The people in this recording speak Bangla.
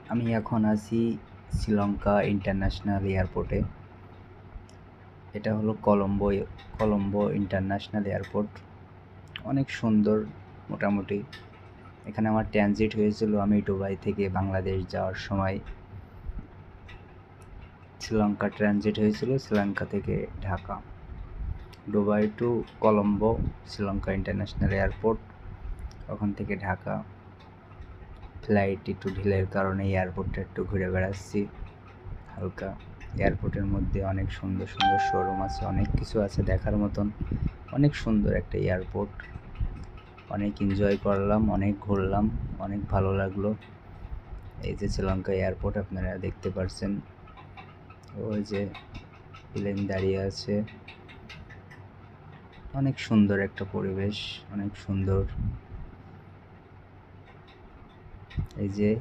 আমি এখন আছি শ্রীলঙ্কা ইন্টারন্যাশনাল এয়ারপোর্টে। এটা হলো কলম্বো ইন্টারন্যাশনাল এয়ারপোর্ট। অনেক সুন্দর। মোটামুটি এখানে আমার ট্রানজিট হয়েছিল। আমি দুবাই থেকে বাংলাদেশ যাওয়ার সময় শ্রীলঙ্কা ট্রানজিট হয়েছিল, শ্রীলঙ্কা থেকে Dhaka. Dubai to Colombo Sri Lanka international airport, ওখান থেকে ঢাকা। ফ্লাইট একটু ঢিলের কারণে এয়ারপোর্টটা একটু ঘুরে বেড়াচ্ছি হালকা। এয়ারপোর্টের মধ্যে অনেক সুন্দর সুন্দর শোরুম আছে, অনেক কিছু আছে দেখার মতন। অনেক সুন্দর একটা এয়ারপোর্ট। অনেক এনজয় করলাম, অনেক ঘুরলাম, অনেক ভালো লাগলো। এই যে শ্রীলঙ্কা এয়ারপোর্ট আপনারা দেখতে পাচ্ছেন। ওই যে প্লেন দাঁড়িয়ে আছে। অনেক সুন্দর একটা পরিবেশ, অনেক সুন্দর। এই যে